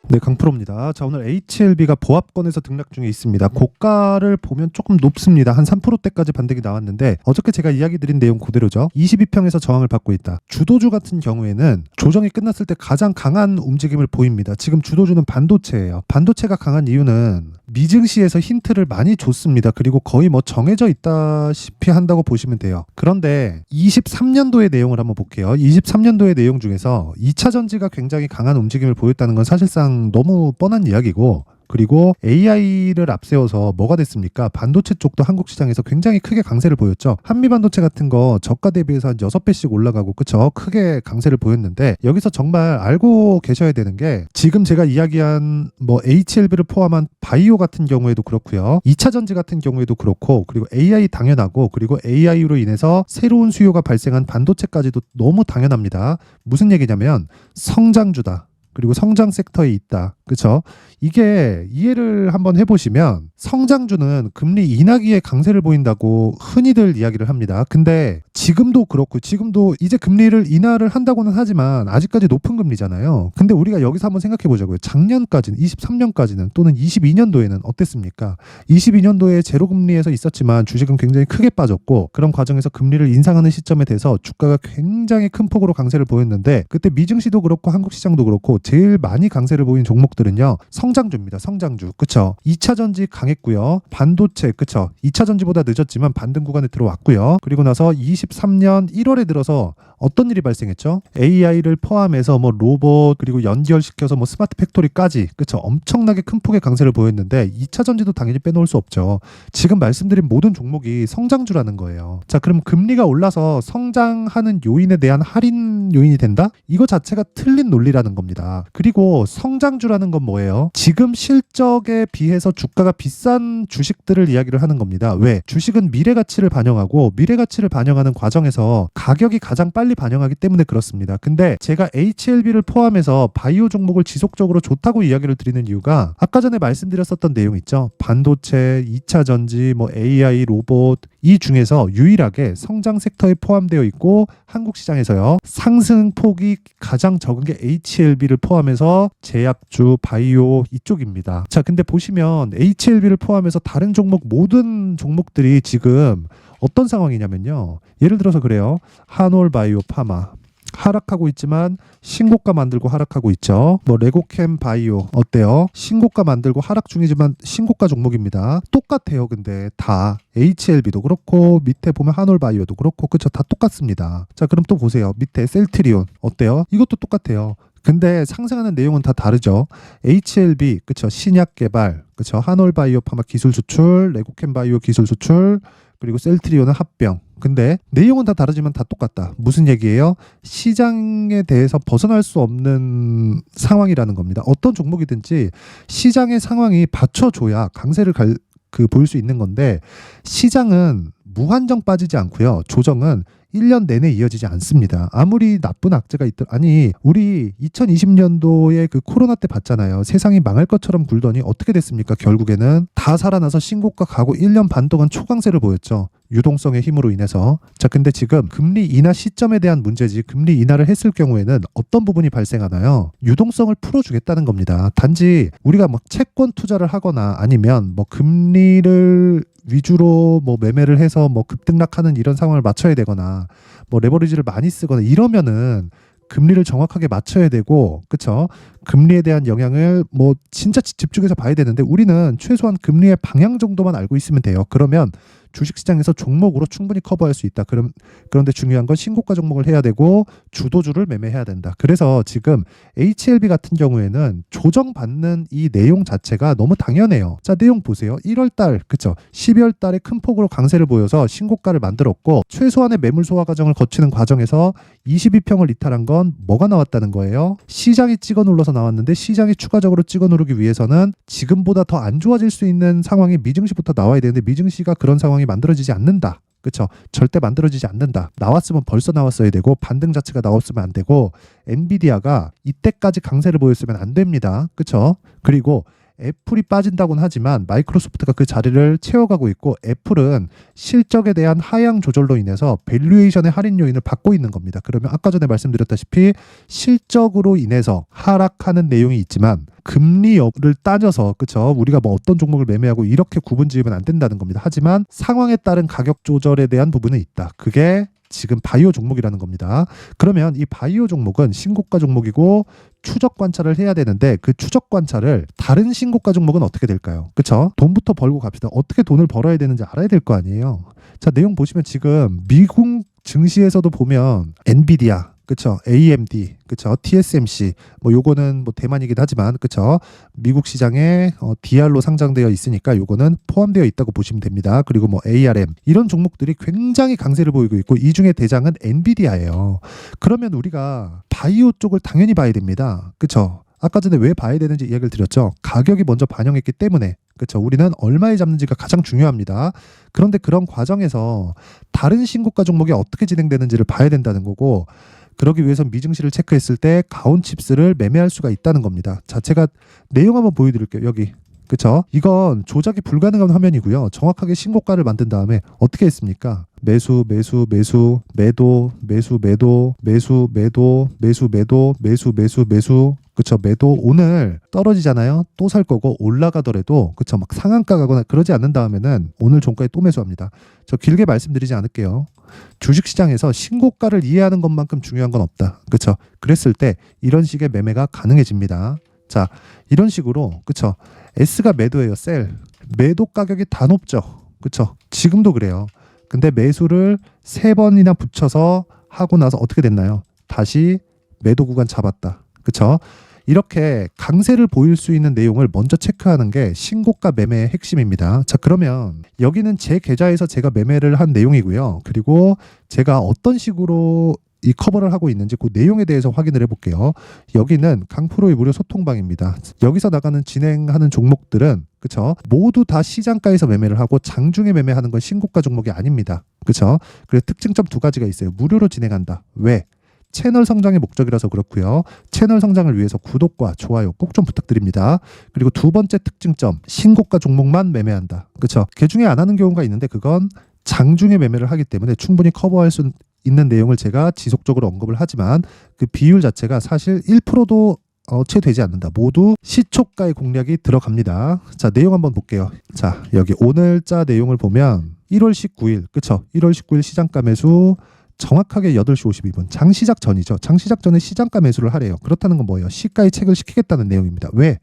네, 강프로입니다. 자, 오늘 HLB가 보합권에서 등락 중에 있습니다. 고가를 보면 조금 높습니다. 한 3%대까지 반등이 나왔는데 어저께 제가 이야기 드린 내용 그대로죠. 22평에서 저항을 받고 있다. 주도주 같은 경우에는 조정이 끝났을 때 가장 강한 움직임을 보입니다. 지금 주도주는 반도체예요. 반도체가 강한 이유는 미증시에서 힌트를 많이 줬습니다. 그리고 거의 뭐 정해져 있다시피 한다고 보시면 돼요. 그런데 23년도의 내용을 한번 볼게요. 23년도의 내용 중에서 2차 전지가 굉장히 강한 움직임을 보였다는 건 사실상 너무 뻔한 이야기고, 그리고 AI를 앞세워서 뭐가 됐습니까? 반도체 쪽도 한국 시장에서 굉장히 크게 강세를 보였죠. 한미반도체 같은 거 저가 대비해서 한 6배씩 올라가고, 그쵸? 크게 강세를 보였는데, 여기서 정말 알고 계셔야 되는 게, 지금 제가 이야기한 뭐 HLB를 포함한 바이오 같은 경우에도 그렇고요. 2차 전지 같은 경우에도 그렇고, 그리고 AI 당연하고, 그리고 AI로 인해서 새로운 수요가 발생한 반도체까지도 너무 당연합니다. 무슨 얘기냐면 성장주다. 그리고 성장 섹터에 있다. 그렇죠? 이게 이해를 한번 해보시면 성장주는 금리 인하기에 강세를 보인다고 흔히들 이야기를 합니다. 근데 지금도 그렇고, 지금도 이제 금리를 인하를 한다고는 하지만 아직까지 높은 금리잖아요. 근데 우리가 여기서 한번 생각해 보자고요. 작년까지는, 23년까지는 또는 22년도에는 어땠습니까? 22년도에 제로금리에서 있었지만 주식은 굉장히 크게 빠졌고, 그런 과정에서 금리를 인상하는 시점에 대해서 주가가 굉장히 큰 폭으로 강세를 보였는데, 그때 미증시도 그렇고 한국 시장도 그렇고 제일 많이 강세를 보인 종목들은요, 성장주입니다. 성장주. 그쵸? 2차 전지 강했고요. 반도체. 그쵸? 2차 전지보다 늦었지만 반등 구간에 들어왔고요. 그리고 나서 23년 1월에 들어서 어떤 일이 발생했죠? AI를 포함해서 뭐 로봇, 그리고 연결시켜서 뭐 스마트 팩토리까지, 그쵸? 엄청나게 큰 폭의 강세를 보였는데 2차 전지도 당연히 빼놓을 수 없죠. 지금 말씀드린 모든 종목이 성장주라는 거예요. 자, 그럼 금리가 올라서 성장하는 요인에 대한 할인 요인이 된다? 이거 자체가 틀린 논리라는 겁니다. 그리고 성장주라는 건 뭐예요? 지금 실적에 비해서 주가가 비싼 주식들을 이야기를 하는 겁니다. 왜? 주식은 미래 가치를 반영하고, 미래 가치를 반영하는 과정에서 가격이 가장 빨리 반영하기 때문에 그렇습니다. 근데 제가 HLB를 포함해서 바이오 종목을 지속적으로 좋다고 이야기를 드리는 이유가, 아까 전에 말씀드렸었던 내용 있죠. 반도체, 2차 전지, 뭐 AI, 로봇, 이 중에서 유일하게 성장 섹터에 포함되어 있고, 한국 시장에서요, 상승폭이 가장 적은 게 HLB를 포함해서 제약주, 바이오 이쪽입니다. 자, 근데 보시면 HLB를 포함해서 다른 종목, 모든 종목들이 지금 어떤 상황이냐면요, 예를 들어서 그래요. 한올바이오 파마 하락하고 있지만 신고가 만들고 하락하고 있죠. 뭐 레고캠 바이오 어때요? 신고가 만들고 하락 중이지만 신고가 종목입니다. 똑같아요. 근데 다 HLB도 그렇고 밑에 보면 한올바이오도 그렇고, 그쵸? 다 똑같습니다. 자, 그럼 또 보세요. 밑에 셀트리온 어때요? 이것도 똑같아요. 근데 상승하는 내용은 다 다르죠. HLB, 그쵸? 신약 개발, 그쵸? 한올바이오 파마 기술 수출, 레고캠 바이오 기술 수출, 그리고 셀트리온은 합병. 근데 내용은 다 다르지만 다 똑같다. 무슨 얘기예요? 시장에 대해서 벗어날 수 없는 상황이라는 겁니다. 어떤 종목이든지 시장의 상황이 받쳐줘야 강세를 보일 수 있는 건데, 시장은 무한정 빠지지 않고요. 조정은 1년 내내 이어지지 않습니다. 아무리 나쁜 악재가 아니, 우리 2020년도에 그 코로나 때 봤잖아요. 세상이 망할 것처럼 굴더니 어떻게 됐습니까? 결국에는 다 살아나서 신고가 가고 1년 반 동안 초강세를 보였죠. 유동성의 힘으로 인해서. 자, 근데 지금 금리 인하 시점에 대한 문제지, 금리 인하를 했을 경우에는 어떤 부분이 발생하나요? 유동성을 풀어주겠다는 겁니다. 단지 우리가 뭐 채권 투자를 하거나 아니면 뭐 금리를 위주로 뭐 매매를 해서 뭐 급등락하는 이런 상황을 맞춰야 되거나, 뭐 레버리지를 많이 쓰거나 이러면은 금리를 정확하게 맞춰야 되고, 그쵸? 금리에 대한 영향을 뭐 진짜 집중해서 봐야 되는데, 우리는 최소한 금리의 방향 정도만 알고 있으면 돼요. 그러면 주식시장에서 종목으로 충분히 커버할 수 있다. 그런데 중요한 건 신고가 종목을 해야 되고 주도주를 매매해야 된다. 그래서 지금 HLB 같은 경우에는 조정받는 이 내용 자체가 너무 당연해요. 자, 내용 보세요. 1월달, 그쵸? 12월달에 큰 폭으로 강세를 보여서 신고가를 만들었고, 최소한의 매물 소화 과정을 거치는 과정에서 22평을 이탈한 건 뭐가 나왔다는 거예요? 시장이 찍어 눌러서 나왔는데, 시장이 추가적으로 찍어 누르기 위해서는 지금보다 더 안 좋아질 수 있는 상황이 미증시부터 나와야 되는데, 미증시가 그런 상황이 만들어지지 않는다. 그쵸? 절대 만들어지지 않는다. 나왔으면 벌써 나왔어야 되고, 반등 자체가 나왔으면 안 되고, 엔비디아가 이때까지 강세를 보였으면 안 됩니다. 그쵸? 그리고 애플이 빠진다고는 하지만 마이크로소프트가 그 자리를 채워가고 있고 애플은 실적에 대한 하향 조절로 인해서 밸류에이션의 할인 요인을 받고 있는 겁니다. 그러면 아까 전에 말씀드렸다시피 실적으로 인해서 하락하는 내용이 있지만 금리를 따져서 그쵸 우리가 뭐 어떤 종목을 매매하고 이렇게 구분 지으면 안 된다는 겁니다. 하지만 상황에 따른 가격 조절에 대한 부분은 있다. 그게 지금 바이오 종목이라는 겁니다. 그러면 이 바이오 종목은 신고가 종목이고 추적 관찰을 해야 되는데 그 추적 관찰을 다른 신고가 종목은 어떻게 될까요? 그쵸? 돈부터 벌고 갑시다. 어떻게 돈을 벌어야 되는지 알아야 될 거 아니에요. 자, 내용 보시면 지금 미국 증시에서도 보면 엔비디아 그쵸? AMD, 그쵸? TSMC, 뭐 요거는 뭐 대만이긴 하지만, 그쵸? 미국 시장에 DR로 상장되어 있으니까 요거는 포함되어 있다고 보시면 됩니다. 그리고 뭐 ARM 이런 종목들이 굉장히 강세를 보이고 있고 이 중에 대장은 엔비디아예요. 그러면 우리가 바이오 쪽을 당연히 봐야 됩니다. 그쵸? 아까 전에 왜 봐야 되는지 이야기를 드렸죠. 가격이 먼저 반영했기 때문에. 그렇죠. 우리는 얼마에 잡는지가 가장 중요합니다. 그런데 그런 과정에서 다른 신고가 종목이 어떻게 진행되는지를 봐야 된다는 거고 그러기 위해서 미증시를 체크했을 때 가온칩스를 매매할 수가 있다는 겁니다. 자, 제가 내용 한번 보여드릴게요. 여기. 그쵸? 이건 조작이 불가능한 화면이고요. 정확하게 신고가를 만든 다음에 어떻게 했습니까? 매수, 매수, 매수, 매도, 매수, 매도, 매수, 매도, 매수, 매도, 매수, 매수, 매수. 그쵸? 매도 오늘 떨어지잖아요. 또 살 거고 올라가더라도 그쵸? 막 상한가 가거나 그러지 않는 다음에는 오늘 종가에 또 매수합니다. 저 길게 말씀드리지 않을게요. 주식시장에서 신고가를 이해하는 것만큼 중요한 건 없다. 그쵸? 그랬을 때 이런 식의 매매가 가능해집니다. 자, 이런 식으로 그쵸? S가 매도예요. 셀. 매도 가격이 다 높죠. 그쵸? 지금도 그래요. 근데 매수를 3번이나 붙여서 하고 나서 어떻게 됐나요? 다시 매도 구간 잡았다. 그쵸? 이렇게 강세를 보일 수 있는 내용을 먼저 체크하는 게 신고가 매매의 핵심입니다. 자, 그러면 여기는 제 계좌에서 제가 매매를 한 내용이고요. 그리고 제가 어떤 식으로 이 커버를 하고 있는지 그 내용에 대해서 확인을 해볼게요. 여기는 강프로의 무료 소통방입니다. 여기서 나가는 진행하는 종목들은 그쵸? 모두 다 시장가에서 매매를 하고 장중에 매매하는 건 신고가 종목이 아닙니다. 그쵸? 그래서 특징점 2가지가 있어요. 무료로 진행한다. 왜? 채널 성장의 목적이라서 그렇고요. 채널 성장을 위해서 구독과 좋아요 꼭 좀 부탁드립니다. 그리고 2번째 특징점 신고가 종목만 매매한다. 그쵸? 개중에 안 하는 경우가 있는데 그건 장중에 매매를 하기 때문에 충분히 커버할 수 있는 내용을 제가 지속적으로 언급을 하지만 그 비율 자체가 사실 1%도 채 되지 않는다. 모두 시초가의 공략이 들어갑니다. 자, 내용 한번 볼게요. 자, 여기 오늘자 내용을 보면 1월 19일 그쵸? 1월 19일 시장가 매수 정확하게 8시 52분 장시작 전이죠. 장시작 전에 시장가 매수를 하래요. 그렇다는 건 뭐예요? 시가에 책을 시키겠다는 내용입니다. 왜?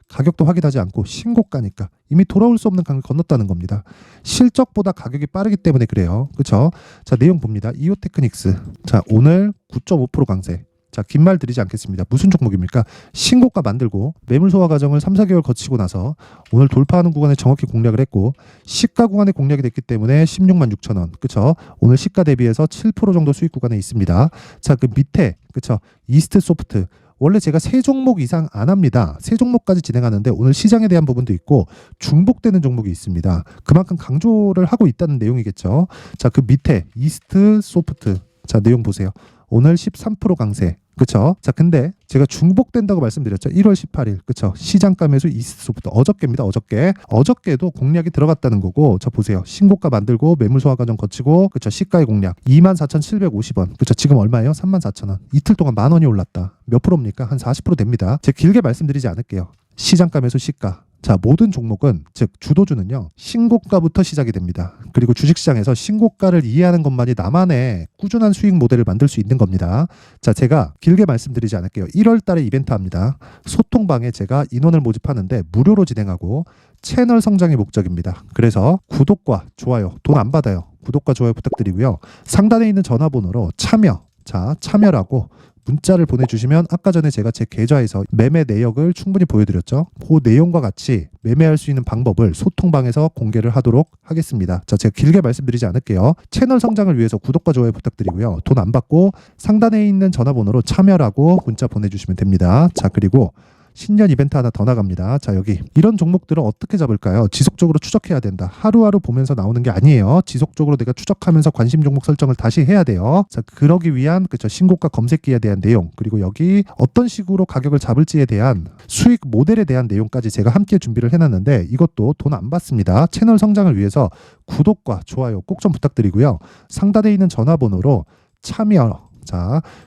가격도 확인하지 않고 신고가니까 이미 돌아올 수 없는 강을 건넜다는 겁니다. 실적보다 가격이 빠르기 때문에 그래요. 그렇죠? 자, 내용 봅니다. 이오테크닉스. 자, 오늘 9.5% 강세. 자, 긴 말 드리지 않겠습니다. 무슨 종목입니까? 신고가 만들고 매물 소화 과정을 3, 4개월 거치고 나서 오늘 돌파하는 구간에 정확히 공략을 했고 시가 구간에 공략이 됐기 때문에 16만 6천 원. 그쵸? 오늘 시가 대비해서 7% 정도 수익 구간에 있습니다. 자, 그 밑에 그쵸? 이스트 소프트. 원래 제가 3종목 이상 안 합니다. 3종목까지 진행하는데 오늘 시장에 대한 부분도 있고 중복되는 종목이 있습니다. 그만큼 강조를 하고 있다는 내용이겠죠. 자, 그 밑에 이스트 소프트. 자, 내용 보세요. 오늘 13% 강세. 그쵸? 자, 근데 제가 중복된다고 말씀드렸죠. 1월 18일. 그쵸? 시장가 매수 이스트소프트. 어저께입니다. 어저께. 어저께도 공략이 들어갔다는 거고, 저 보세요. 신고가 만들고 매물 소화 과정 거치고, 그쵸? 시가의 공략. 24,750원. 그쵸? 지금 얼마예요? 34,000원. 이틀 동안 10,000원이 올랐다. 몇 프로입니까? 한 40% 됩니다. 제가 길게 말씀드리지 않을게요. 시장가 매수 시가. 자, 모든 종목은 즉 주도주는요 신고가부터 시작이 됩니다. 그리고 주식시장에서 신고가를 이해하는 것만이 나만의 꾸준한 수익 모델을 만들 수 있는 겁니다. 자, 제가 길게 말씀드리지 않을게요. 1월 달에 이벤트 합니다. 소통방에 제가 인원을 모집하는데 무료로 진행하고 채널 성장이 목적입니다. 그래서 구독과 좋아요 돈 안 받아요. 구독과 좋아요 부탁드리고요. 상단에 있는 전화번호로 참여라고 문자를 보내주시면 아까 전에 제가 제 계좌에서 매매 내역을 충분히 보여드렸죠. 그 내용과 같이 매매할 수 있는 방법을 소통방에서 공개를 하도록 하겠습니다. 자, 제가 길게 말씀드리지 않을게요. 채널 성장을 위해서 구독과 좋아요 부탁드리고요. 돈 안 받고 상단에 있는 전화번호로 참여라고 문자 보내주시면 됩니다. 자, 그리고 신년 이벤트 하나 더 나갑니다. 자, 여기 이런 종목들은 어떻게 잡을까요? 지속적으로 추적해야 된다. 하루하루 보면서 나오는 게 아니에요. 지속적으로 내가 추적하면서 관심 종목 설정을 다시 해야 돼요. 자, 그러기 위한 그쵸 신고가 검색기에 대한 내용, 그리고 여기 어떤 식으로 가격을 잡을지에 대한 수익 모델에 대한 내용까지 제가 함께 준비를 해놨는데, 이것도 돈 안 받습니다. 채널 성장을 위해서 구독과 좋아요 꼭 좀 부탁드리고요. 상단에 있는 전화번호로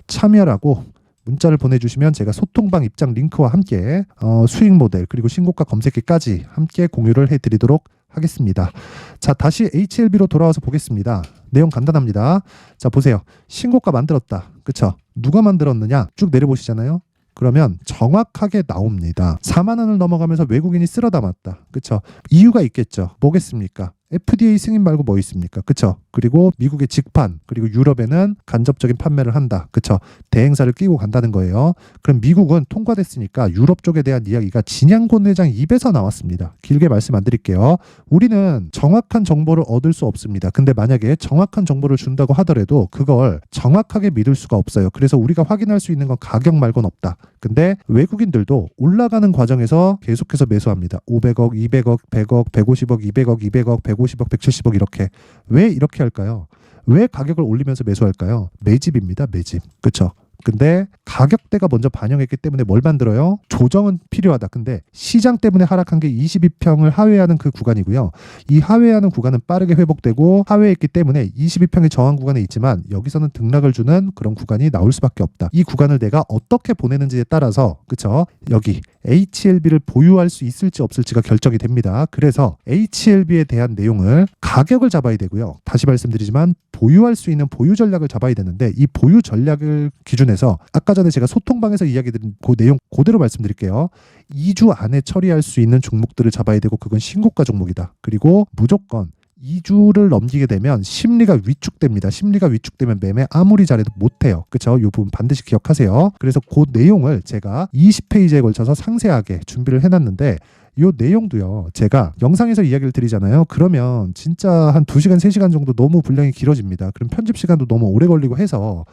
참여라고 문자를 보내주시면 제가 소통방 입장 링크와 함께 수익 모델 그리고 신고가 검색기까지 함께 공유를 해드리도록 하겠습니다. 자, 다시 HLB로 돌아와서 보겠습니다. 내용 간단합니다. 자, 보세요. 신고가 만들었다. 그쵸? 누가 만들었느냐? 쭉 내려보시잖아요. 그러면 정확하게 나옵니다. 4만 원을 넘어가면서 외국인이 쓸어 담았다. 그쵸? 이유가 있겠죠. 뭐겠습니까? FDA 승인 말고 뭐 있습니까? 그쵸? 그리고 미국의 직판, 그리고 유럽에는 간접적인 판매를 한다. 그쵸? 대행사를 끼고 간다는 거예요. 그럼 미국은 통과됐으니까 유럽 쪽에 대한 이야기가 진양곤 회장 입에서 나왔습니다. 길게 말씀 안 드릴게요. 우리는 정확한 정보를 얻을 수 없습니다. 근데 만약에 정확한 정보를 준다고 하더라도 그걸 정확하게 믿을 수가 없어요. 그래서 우리가 확인할 수 있는 건 가격 말고는 없다. 근데 외국인들도 올라가는 과정에서 계속해서 매수합니다. 500억, 200억, 100억, 150억, 200억, 200억, 150억, 170억 이렇게. 왜 이렇게 할까요? 왜 가격을 올리면서 매수할까요? 매집입니다. 매집. 그렇죠? 근데 가격대가 먼저 반영했기 때문에 뭘 만들어요? 조정은 필요하다. 근데 시장 때문에 하락한 게 22평을 하회하는 그 구간이고요. 이 하회하는 구간은 빠르게 회복되고 하회했기 때문에 22평의 저항 구간에 있지만 여기서는 등락을 주는 그런 구간이 나올 수밖에 없다. 이 구간을 내가 어떻게 보내는지에 따라서 그쵸? 여기 HLB를 보유할 수 있을지 없을지가 결정이 됩니다. 그래서 HLB에 대한 내용을 가격을 잡아야 되고요. 다시 말씀드리지만 보유할 수 있는 보유 전략을 잡아야 되는데 이 보유 전략을 기준해서 아까 전에 제가 소통방에서 이야기 드린 그 내용 그대로 말씀드릴게요. 2주 안에 처리할 수 있는 종목들을 잡아야 되고 그건 신고가 종목이다. 그리고 무조건 2주를 넘기게 되면 심리가 위축됩니다. 심리가 위축되면 매매 아무리 잘해도 못해요. 그렇죠? 이 부분 반드시 기억하세요. 그래서 그 내용을 제가 20페이지에 걸쳐서 상세하게 준비를 해놨는데 이 내용도요. 제가 영상에서 이야기를 드리잖아요. 그러면 진짜 한 2시간, 3시간 정도 너무 분량이 길어집니다. 그럼 편집 시간도 너무 오래 걸리고 해서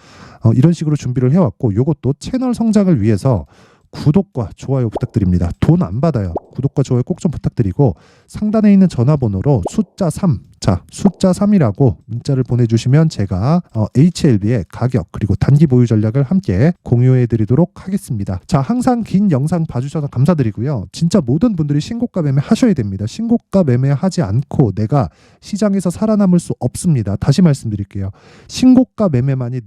이런 식으로 준비를 해왔고 이것도 채널 성장을 위해서 구독과 좋아요 부탁드립니다. 돈 안 받아요. 구독과 좋아요 꼭 좀 부탁드리고 상단에 있는 전화번호로 숫자 3, 자 숫자 3이라고 문자를 보내주시면 제가 HLB의 가격 그리고 단기 보유 전략을 함께 공유해 드리도록 하겠습니다. 자, 항상 긴 영상 봐주셔서 감사드리고요. 진짜 모든 분들이 신고가 매매 하셔야 됩니다. 신고가 매매하지 않고 내가 시장에서 살아남을 수 없습니다. 다시 말씀드릴게요. 신고가 매매만이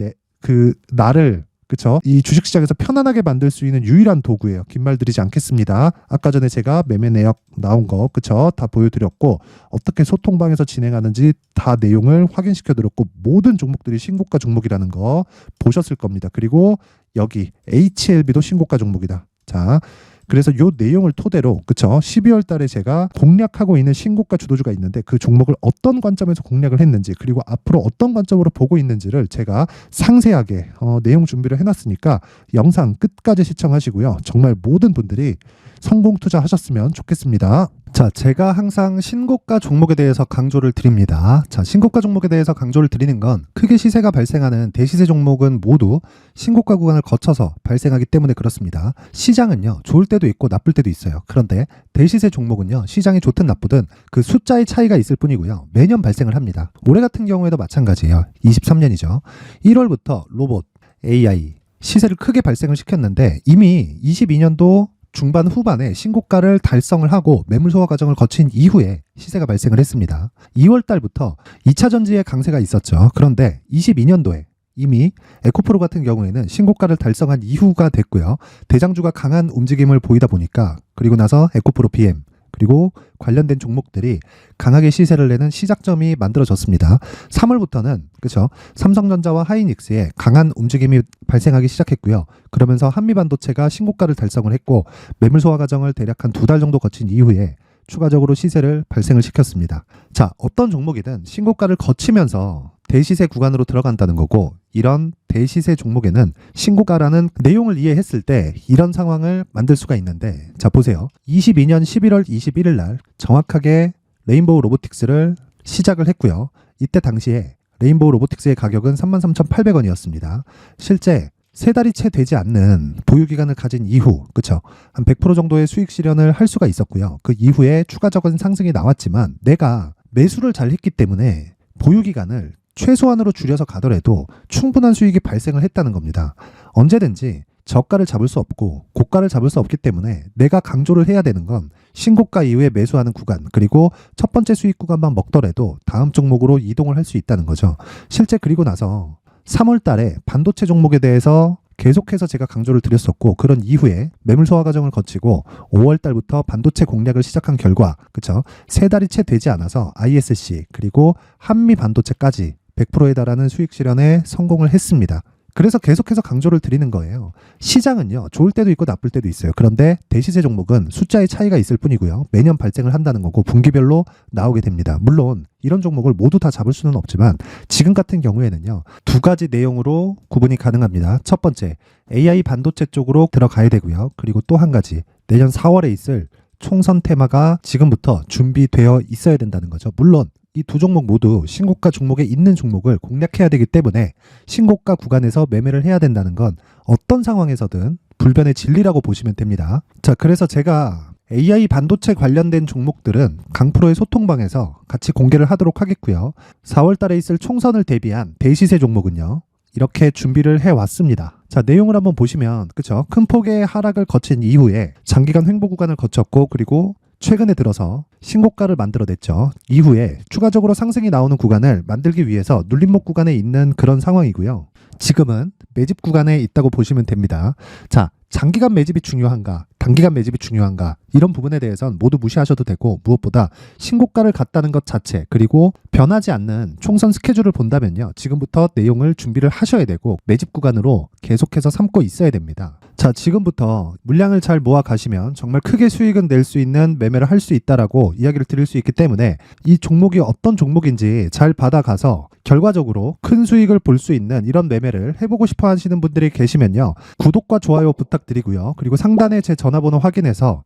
나를 그쵸? 이 주식시장에서 편안하게 만들 수 있는 유일한 도구예요. 긴 말 드리지 않겠습니다. 아까 전에 제가 매매 내역 나온 거 그쵸? 다 보여드렸고 어떻게 소통방에서 진행하는지 다 내용을 확인시켜드렸고 모든 종목들이 신고가 종목이라는 거 보셨을 겁니다. 그리고 여기 HLB도 신고가 종목이다. 자, 그래서 이 내용을 토대로 그쵸 12월 달에 제가 공략하고 있는 신고가 주도주가 있는데 그 종목을 어떤 관점에서 공략을 했는지 그리고 앞으로 어떤 관점으로 보고 있는지를 제가 상세하게 내용 준비를 해놨으니까 영상 끝까지 시청하시고요. 정말 모든 분들이 성공 투자하셨으면 좋겠습니다. 자, 제가 항상 신고가 종목에 대해서 강조를 드립니다. 자, 신고가 종목에 대해서 강조를 드리는 건 크게 시세가 발생하는 대시세 종목은 모두 신고가 구간을 거쳐서 발생하기 때문에 그렇습니다. 시장은요, 좋을 때도 있고 나쁠 때도 있어요. 그런데 대시세 종목은요, 시장이 좋든 나쁘든 그 숫자의 차이가 있을 뿐이고요. 매년 발생을 합니다. 올해 같은 경우에도 마찬가지예요. 23년이죠. 1월부터 로봇, AI, 시세를 크게 발생을 시켰는데 이미 22년도 중반 후반에 신고가를 달성을 하고 매물 소화 과정을 거친 이후에 시세가 발생을 했습니다. 2월 달부터 2차 전지의 강세가 있었죠. 그런데 22년도에 이미 에코프로 같은 경우에는 신고가를 달성한 이후가 됐고요. 대장주가 강한 움직임을 보이다 보니까 그리고 나서 에코프로 BM 그리고 관련된 종목들이 강하게 시세를 내는 시작점이 만들어졌습니다. 3월부터는 그렇죠. 삼성전자와 하이닉스의 강한 움직임이 발생하기 시작했고요. 그러면서 한미반도체가 신고가를 달성을 했고 매물 소화 과정을 대략 한 2달 정도 거친 이후에 추가적으로 시세를 발생을 시켰습니다. 자, 어떤 종목이든 신고가를 거치면서 대시세 구간으로 들어간다는 거고 이런 대시세 종목에는 신고가라는 내용을 이해했을 때 이런 상황을 만들 수가 있는데 자, 보세요. 22년 11월 21일 날 정확하게 레인보우 로보틱스를 시작을 했고요. 이때 당시에 레인보우 로보틱스의 가격은 33,800원이었습니다. 실제 3달이 채 되지 않는 보유기간을 가진 이후, 그쵸? 한 100% 정도의 수익 실현을 할 수가 있었고요. 그 이후에 추가적인 상승이 나왔지만 내가 매수를 잘 했기 때문에 보유기간을 최소한으로 줄여서 가더라도 충분한 수익이 발생을 했다는 겁니다. 언제든지 저가를 잡을 수 없고 고가를 잡을 수 없기 때문에 내가 강조를 해야 되는 건 신고가 이후에 매수하는 구간, 그리고 첫 번째 수익 구간만 먹더라도 다음 종목으로 이동을 할 수 있다는 거죠. 실제 그리고 나서 3월 달에 반도체 종목에 대해서 계속해서 제가 강조를 드렸었고, 그런 이후에 매물 소화 과정을 거치고 5월 달부터 반도체 공략을 시작한 결과, 그쵸? 3달이 채 되지 않아서 ISC 그리고 한미 반도체까지 100%에 달하는 수익 실현에 성공을 했습니다. 그래서 계속해서 강조를 드리는 거예요. 시장은요, 좋을 때도 있고 나쁠 때도 있어요. 그런데 대시세 종목은 숫자의 차이가 있을 뿐이고요. 매년 발생을 한다는 거고 분기별로 나오게 됩니다. 물론 이런 종목을 모두 다 잡을 수는 없지만 지금 같은 경우에는요, 2가지 내용으로 구분이 가능합니다. 첫 번째, AI 반도체 쪽으로 들어가야 되고요. 그리고 또 한 가지, 내년 4월에 있을 총선 테마가 지금부터 준비되어 있어야 된다는 거죠. 물론 이 두 종목 모두 신고가 종목에 있는 종목을 공략해야 되기 때문에 신고가 구간에서 매매를 해야 된다는 건 어떤 상황에서든 불변의 진리라고 보시면 됩니다. 자, 그래서 제가 AI 반도체 관련된 종목들은 강프로의 소통방에서 같이 공개를 하도록 하겠고요. 4월 달에 있을 총선을 대비한 대시세 종목은요, 이렇게 준비를 해왔습니다. 자, 내용을 한번 보시면, 그쵸? 큰 폭의 하락을 거친 이후에 장기간 횡보 구간을 거쳤고, 그리고 최근에 들어서 신고가를 만들어냈죠. 이후에 추가적으로 상승이 나오는 구간을 만들기 위해서 눌림목 구간에 있는 그런 상황이고요. 지금은 매집 구간에 있다고 보시면 됩니다. 자, 장기간 매집이 중요한가, 단기간 매집이 중요한가, 이런 부분에 대해서는 모두 무시하셔도 되고, 무엇보다 신고가를 갔다는 것 자체, 그리고 변하지 않는 총선 스케줄을 본다면요, 지금부터 내용을 준비를 하셔야 되고 매집 구간으로 계속해서 삼고 있어야 됩니다. 자, 지금부터 물량을 잘 모아 가시면 정말 크게 수익은 낼 수 있는 매매를 할 수 있다라고 이야기를 드릴 수 있기 때문에 이 종목이 어떤 종목인지 잘 받아가서 결과적으로 큰 수익을 볼 수 있는 이런 매매를 해보고 싶어 하시는 분들이 계시면요, 구독과 좋아요 부탁드리고요. 그리고 상단에 제 전화번호 확인해서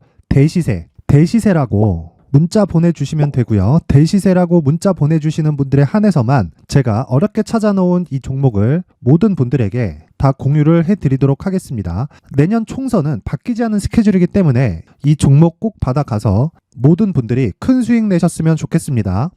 대시세라고 문자 보내주시면 되고요. 대시세라고 문자 보내주시는 분들에 한해서만 제가 어렵게 찾아놓은 이 종목을 모든 분들에게 다 공유를 해드리도록 하겠습니다. 내년 총선은 바뀌지 않은 스케줄이기 때문에 이 종목 꼭 받아가서 모든 분들이 큰 수익 내셨으면 좋겠습니다.